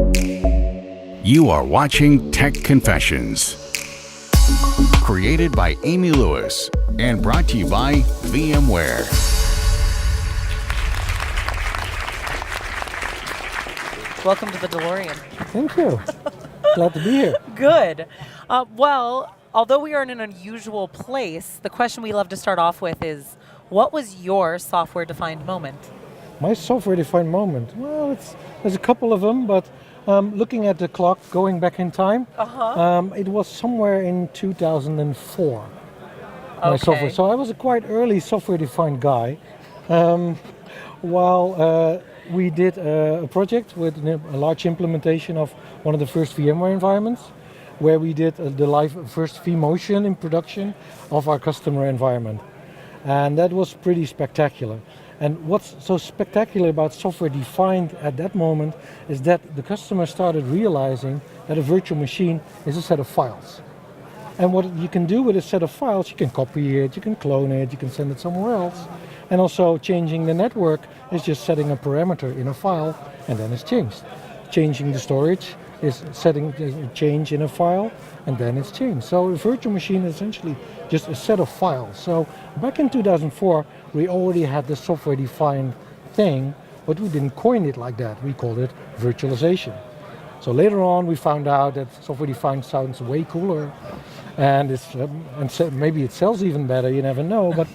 You are watching TechConfessions, created by Amy Lewis and brought to you by VMware. Welcome to the DeLorean. Thank you. Glad to be here. Good. Well, although we are in an unusual place, the question we love to start off with is, what was your software-defined moment? My software-defined moment? Well, there's a couple of them, but looking at the clock, going back in time, it was somewhere in 2004. My software. So I was a quite early software-defined guy. While we did a project with a large implementation of one of the first VMware environments, where we did the live first vMotion in production of our customer environment. And that was pretty spectacular. And what's so spectacular about software-defined at that moment is that the customer started realizing that a virtual machine is a set of files. And what you can do with a set of files, you can copy it, you can clone it, you can send it somewhere else. And also changing the network is just setting a parameter in a file and then it's changed. Changing the storage is setting a change in a file and then it's changed. So a virtual machine is essentially just a set of files. So back in 2004, we already had the software-defined thing, but we didn't coin it like that. We called it virtualization. So later on, we found out that software-defined sounds way cooler, and maybe it sells even better. You never know. But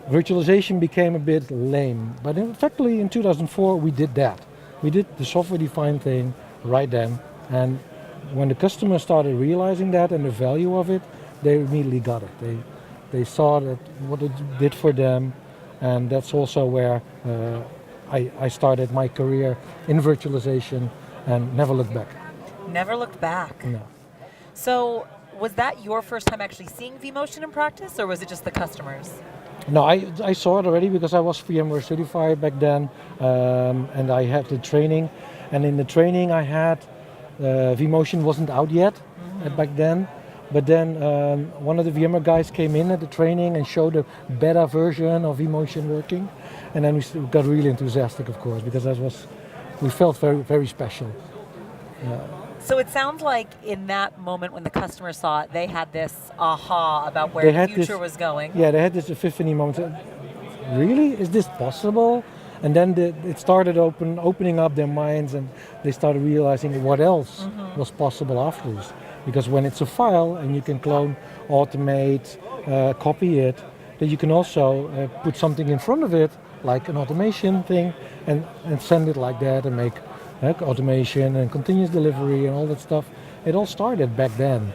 virtualization became a bit lame. But effectively, in 2004, we did that. We did the software-defined thing right then, and when the customer started realizing that and the value of it, they immediately got it. They saw that what it did for them, and that's also where I started my career in virtualization and never looked back. Never looked back? No. So was that your first time actually seeing vMotion in practice, or was it just the customers? No, I saw it already because I was VMware certified back then, and I had the training. And in the training I had, vMotion wasn't out yet back then. But then one of the VMware guys came in at the training and showed a beta version of vMotion working. And then we got really enthusiastic, of course, because we felt very, very special. So it sounds like in that moment when the customer saw it, they had this aha about where the future was going. Yeah, they had this epiphany moment. Really? Is this possible? And then it started opening up their minds, and they started realizing what else was possible afterwards. Because when it's a file and you can clone, automate, copy it, then you can also put something in front of it, like an automation thing, and send it like that and make automation and continuous delivery and all that stuff. It all started back then.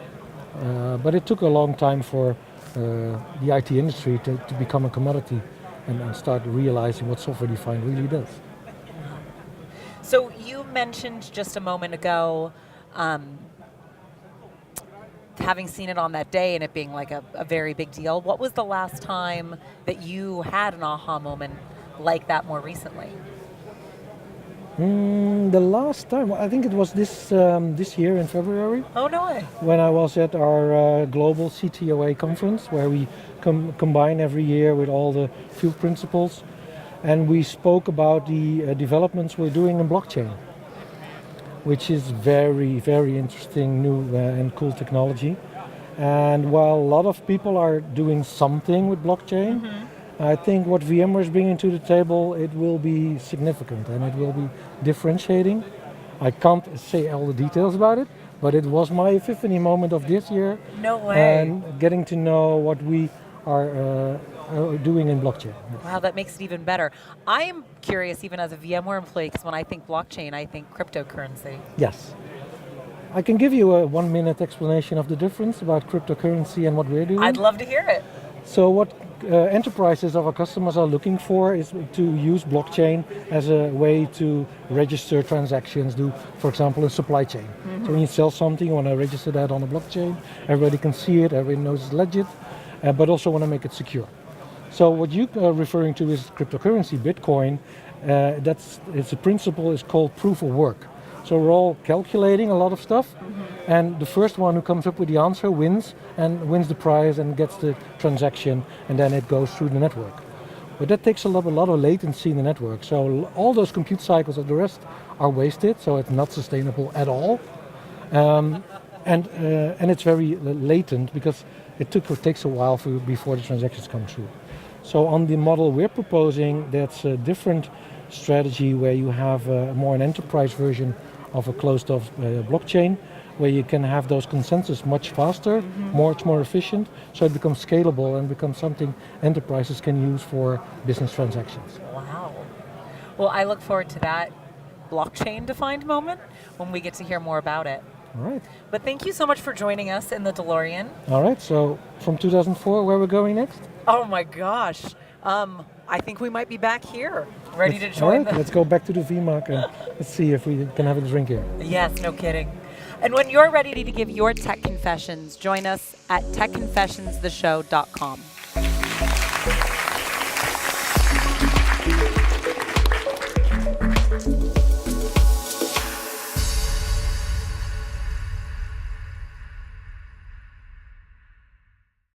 But it took a long time for the IT industry to become a commodity and start realizing what software-defined really does. So you mentioned just a moment ago having seen it on that day and it being like a very big deal. What was the last time that you had an aha moment like that more recently? The last time, I think it was this year in February. Oh, no way. When I was at our global CTOA conference, where we combine every year with all the field principals, and we spoke about the developments we're doing in blockchain, which is very, very interesting, new and cool technology. And while a lot of people are doing something with blockchain, I think what VMware is bringing to the table, it will be significant and it will be differentiating. I can't say all the details about it, but it was my epiphany moment of this year. No way. And getting to know what we are doing in blockchain. Wow, that makes it even better. I am curious, even as a VMware employee, because when I think blockchain, I think cryptocurrency. Yes. I can give you a 1-minute explanation of the difference about cryptocurrency and what we're doing. I'd love to hear it. So what enterprises of our customers are looking for is to use blockchain as a way to register transactions, for example, in supply chain. So when you sell something, you want to register that on a blockchain. Everybody can see it, everybody knows it's legit, but also want to make it secure. So what you are referring to is cryptocurrency, Bitcoin. It's a principle is called proof of work. So we're all calculating a lot of stuff, and the first one who comes up with the answer wins the prize and gets the transaction, and then it goes through the network. But that takes a lot of latency in the network. So all those compute cycles of the rest are wasted, so it's not sustainable at all. And it's very latent because it takes a while before the transactions come through. So on the model we're proposing, that's a different strategy where you have more an enterprise version of a closed-off blockchain, where you can have those consensus much faster, much more efficient, so it becomes scalable and becomes something enterprises can use for business transactions. Wow. Well, I look forward to that blockchain-defined moment when we get to hear more about it. All right. But thank you so much for joining us in the DeLorean. All right, so from 2004, where we're going next? Oh my gosh. I think we might be back here, ready to join Let's go back to the VMAC and let's see if we can have a drink here. Yes, no kidding. And when you're ready to give your tech confessions, join us at techconfessionstheshow.com.